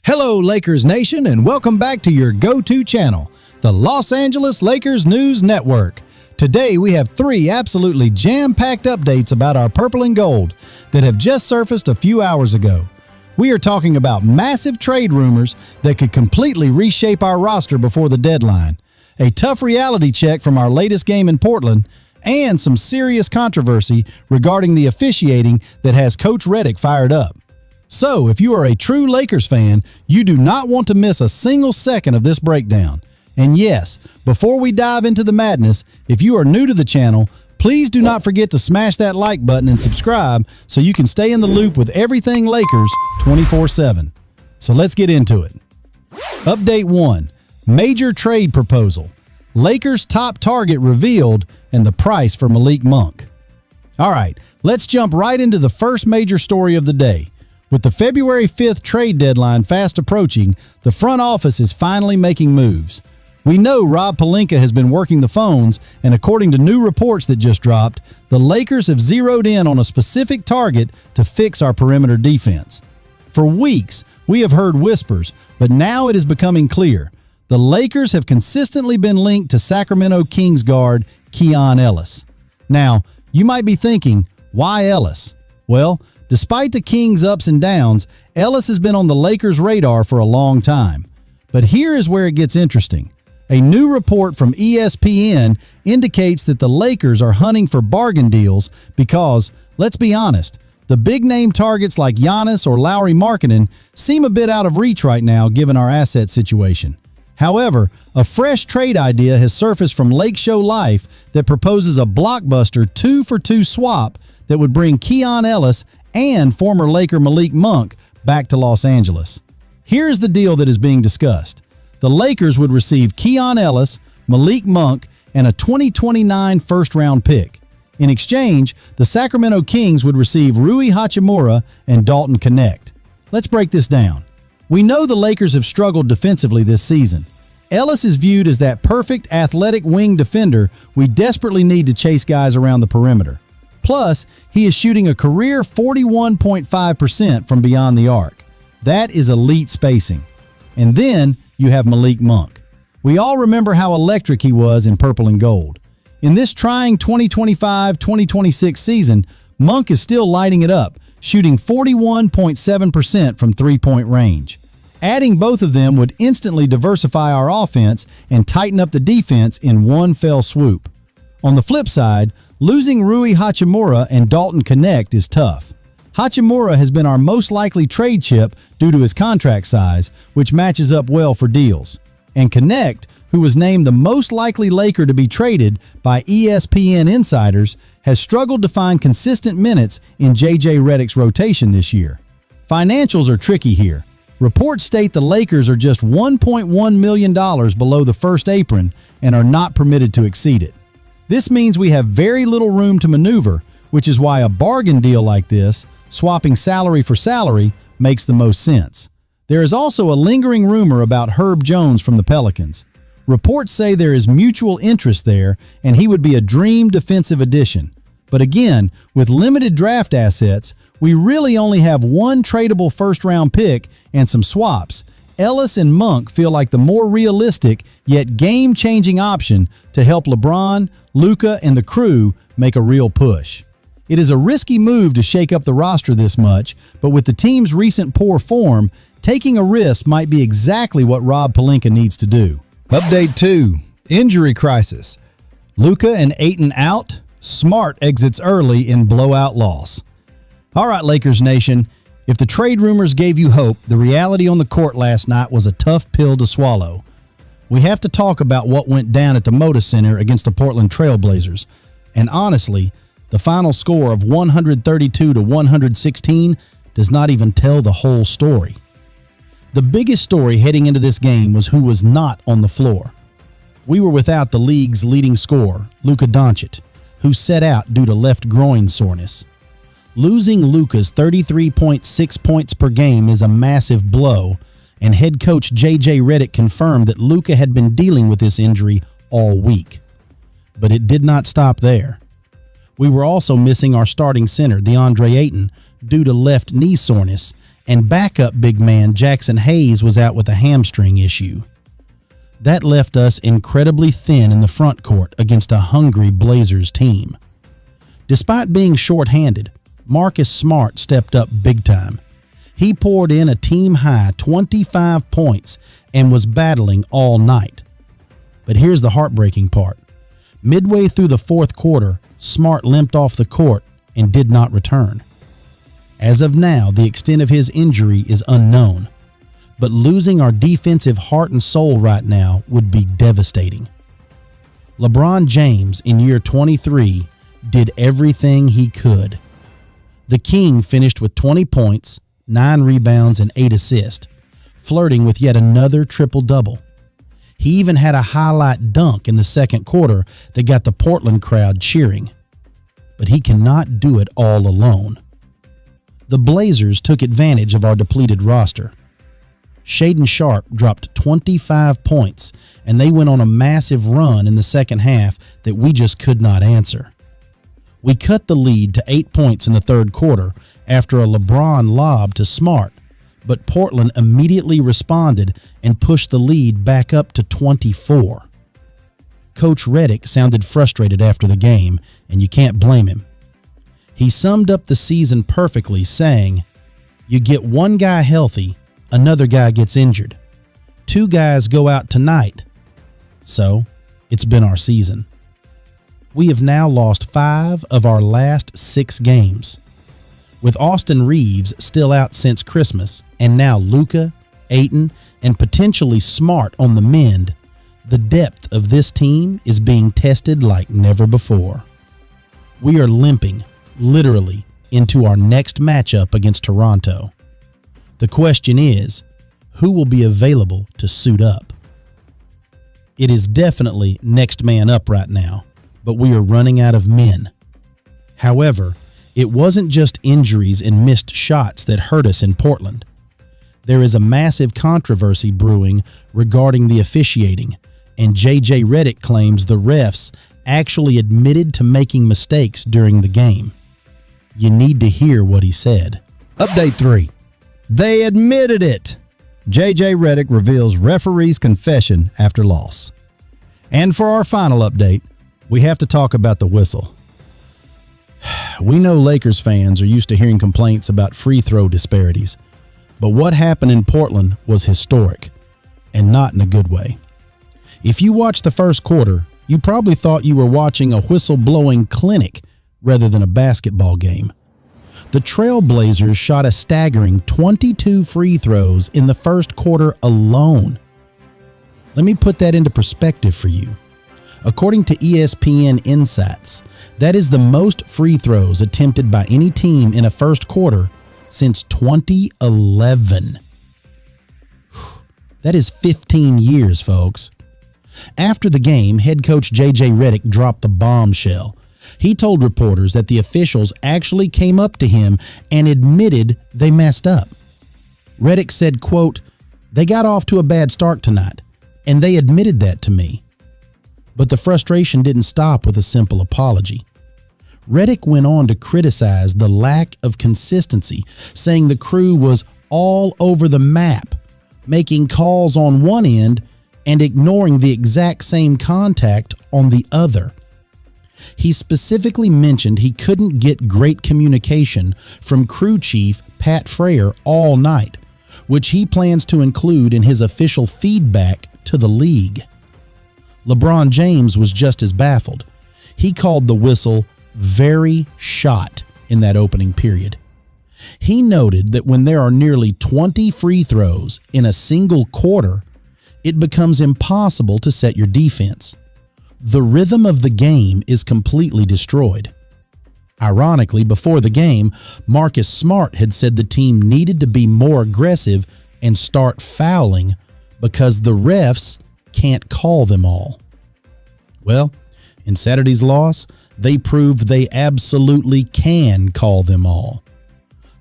Hello, Lakers Nation, and welcome back to your go-to channel, the Los Angeles Lakers News Network. Today, we have three absolutely jam-packed updates about our purple and gold that have just surfaced a few hours ago. We are talking about massive trade rumors that could completely reshape our roster before the deadline, a tough reality check from our latest game in Portland, and some serious controversy regarding the officiating that has Coach Redick fired up. So, if you are a true Lakers fan, you do not want to miss a single second of this breakdown. And yes, before we dive into the madness, if you are new to the channel, please do not forget to smash that like button and subscribe so you can stay in the loop with everything Lakers 24/7. So let's get into it. Update 1. Major trade proposal. Lakers top target revealed and the price for Malik Monk. All right, let's jump right into the first major story of the day. With the February 5th trade deadline fast approaching, the front office is finally making moves. We know Rob Pelinka has been working the phones, and according to new reports that just dropped, the Lakers have zeroed in on a specific target to fix our perimeter defense. For weeks, we have heard whispers, but now it is becoming clear. The Lakers have consistently been linked to Sacramento Kings guard Keon Ellis. Now, you might be thinking, why Ellis? Well, despite the Kings' ups and downs, Ellis has been on the Lakers' radar for a long time. But here is where it gets interesting. A new report from ESPN indicates that the Lakers are hunting for bargain deals because, let's be honest, the big-name targets like Giannis or Lauri Markkanen seem a bit out of reach right now given our asset situation. However, a fresh trade idea has surfaced from Lake Show Life that proposes a blockbuster 2-for-2 swap that would bring Keon Ellis and former Laker Malik Monk back to Los Angeles. Here is the deal that is being discussed. The Lakers would receive Keon Ellis, Malik Monk, and a 2029 first-round pick. In exchange, the Sacramento Kings would receive Rui Hachimura and Dalton Knecht. Let's break this down. We know the Lakers have struggled defensively this season. Ellis is viewed as that perfect athletic wing defender we desperately need to chase guys around the perimeter. Plus, he is shooting a career 41.5% from beyond the arc. That is elite spacing. And then you have Malik Monk. We all remember how electric he was in purple and gold. In this trying 2025-2026 season, Monk is still lighting it up, shooting 41.7% from three-point range. Adding both of them would instantly diversify our offense and tighten up the defense in one fell swoop. On the flip side, losing Rui Hachimura and Dalton Knecht is tough. Hachimura has been our most likely trade chip due to his contract size, which matches up well for deals. And Knecht, who was named the most likely Laker to be traded by ESPN insiders, has struggled to find consistent minutes in JJ Redick's rotation this year. Financials are tricky here. Reports state the Lakers are just $1.1 million below the first apron and are not permitted to exceed it. This means we have very little room to maneuver, which is why a bargain deal like this, swapping salary for salary, makes the most sense. There is also a lingering rumor about Herb Jones from the Pelicans. Reports say there is mutual interest there and he would be a dream defensive addition. But again, with limited draft assets, we really only have one tradable first-round pick and some swaps. Ellis and Monk feel like the more realistic yet game-changing option to help LeBron, Luka, and the crew make a real push. It is a risky move to shake up the roster this much, but with the team's recent poor form, taking a risk might be exactly what Rob Pelinka needs to do. Update 2. Injury crisis. Luka and Ayton out. Smart exits early in blowout loss. All right, Lakers Nation. If the trade rumors gave you hope, the reality on the court last night was a tough pill to swallow. We have to talk about what went down at the Moda Center against the Portland Trail Blazers. And honestly, the final score of 132-116 does not even tell the whole story. The biggest story heading into this game was who was not on the floor. We were without the league's leading scorer, Luka Doncic, who sat out due to left groin soreness. Losing Luka's 33.6 points per game is a massive blow, and head coach JJ Redick confirmed that Luka had been dealing with this injury all week. But it did not stop there. We were also missing our starting center, Deandre Ayton, due to left knee soreness, and backup big man Jackson Hayes was out with a hamstring issue. That left us incredibly thin in the front court against a hungry Blazers team. Despite being shorthanded, Marcus Smart stepped up big time. He poured in a team-high 25 points and was battling all night. But here's the heartbreaking part. Midway through the fourth quarter, Smart limped off the court and did not return. As of now, the extent of his injury is unknown, but losing our defensive heart and soul right now would be devastating. LeBron James, in year 23, did everything he could. The King finished with 20 points, 9 rebounds, and 8 assists, flirting with yet another triple-double. He even had a highlight dunk in the second quarter that got the Portland crowd cheering. But he cannot do it all alone. The Blazers took advantage of our depleted roster. Shaedon Sharpe dropped 25 points, and they went on a massive run in the second half that we just could not answer. We cut the lead to 8 points in the third quarter after a LeBron lob to Smart, but Portland immediately responded and pushed the lead back up to 24. Coach Redick sounded frustrated after the game, and you can't blame him. He summed up the season perfectly, saying, "You get one guy healthy, another guy gets injured. 2 guys go out tonight. So, it's been our season." We have now lost 5 of our last 6 games. With Austin Reeves still out since Christmas, and now Luka, Ayton, and potentially Smart on the mend, the depth of this team is being tested like never before. We are limping, literally, into our next matchup against Toronto. The question is, who will be available to suit up? It is definitely next man up right now, but we are running out of men. However, it wasn't just injuries and missed shots that hurt us in Portland. There is a massive controversy brewing regarding the officiating, and JJ Redick claims the refs actually admitted to making mistakes during the game. You need to hear what he said. Update 3. They admitted it. JJ Redick reveals referee's confession after loss. And for our final update, we have to talk about the whistle. We know Lakers fans are used to hearing complaints about free throw disparities, but what happened in Portland was historic, and not in a good way. If you watched the first quarter, you probably thought you were watching a whistle-blowing clinic rather than a basketball game. The Trailblazers shot a staggering 22 free throws in the first quarter alone. Let me put that into perspective for you. According to ESPN Insights, that is the most free throws attempted by any team in a first quarter since 2011. That is 15 years, folks. After the game, head coach JJ Redick dropped the bombshell. He told reporters that the officials actually came up to him and admitted they messed up. Redick said, quote, "They got off to a bad start tonight, and they admitted that to me." But the frustration didn't stop with a simple apology. Redick went on to criticize the lack of consistency, saying the crew was all over the map, making calls on one end and ignoring the exact same contact on the other. He specifically mentioned he couldn't get great communication from crew chief Pat Frayer all night, which he plans to include in his official feedback to the league. LeBron James was just as baffled. He called the whistle very shot in that opening period. He noted that when there are nearly 20 free throws in a single quarter, it becomes impossible to set your defense. The rhythm of the game is completely destroyed. Ironically, before the game, Marcus Smart had said the team needed to be more aggressive and start fouling because the refs can't call them all. Well, in Saturday's loss, they proved they absolutely can call them all.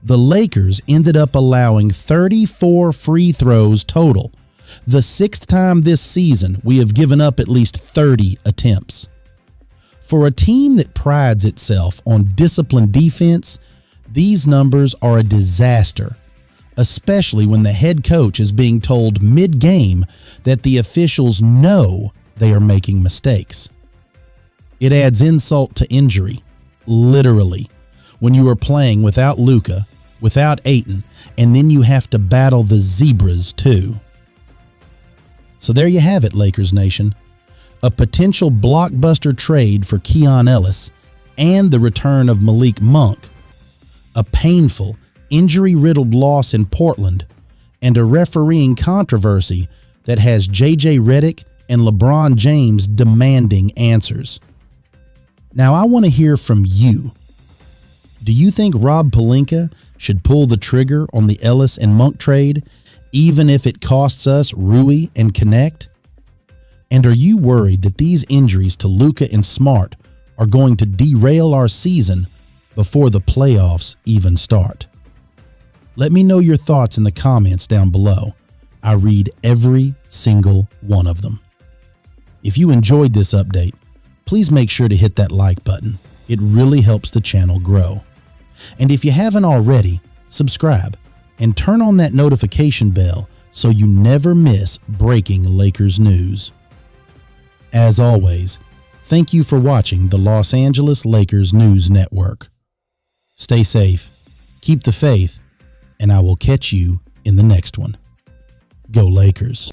The Lakers ended up allowing 34 free throws total, the 6th time this season we have given up at least 30 attempts. For a team that prides itself on disciplined defense, these numbers are a disaster, especially when the head coach is being told mid-game that the officials know they are making mistakes. It adds insult to injury, literally, when you are playing without Luka, without Ayton, and then you have to battle the Zebras too. So there you have it, Lakers Nation. A potential blockbuster trade for Keon Ellis and the return of Malik Monk. A painful, injury-riddled loss in Portland, and a refereeing controversy that has JJ Redick and LeBron James demanding answers. Now I want to hear from you. Do you think Rob Pelinka should pull the trigger on the Ellis and Monk trade, even if it costs us Rui and Connect? And are you worried that these injuries to Luka and Smart are going to derail our season before the playoffs even start? Let me know your thoughts in the comments down below. I read every single one of them. If you enjoyed this update, please make sure to hit that like button. It really helps the channel grow. And if you haven't already, subscribe and turn on that notification bell so you never miss breaking Lakers news. As always, thank you for watching the Los Angeles Lakers News Network. Stay safe, keep the faith, and I will catch you in the next one. Go Lakers.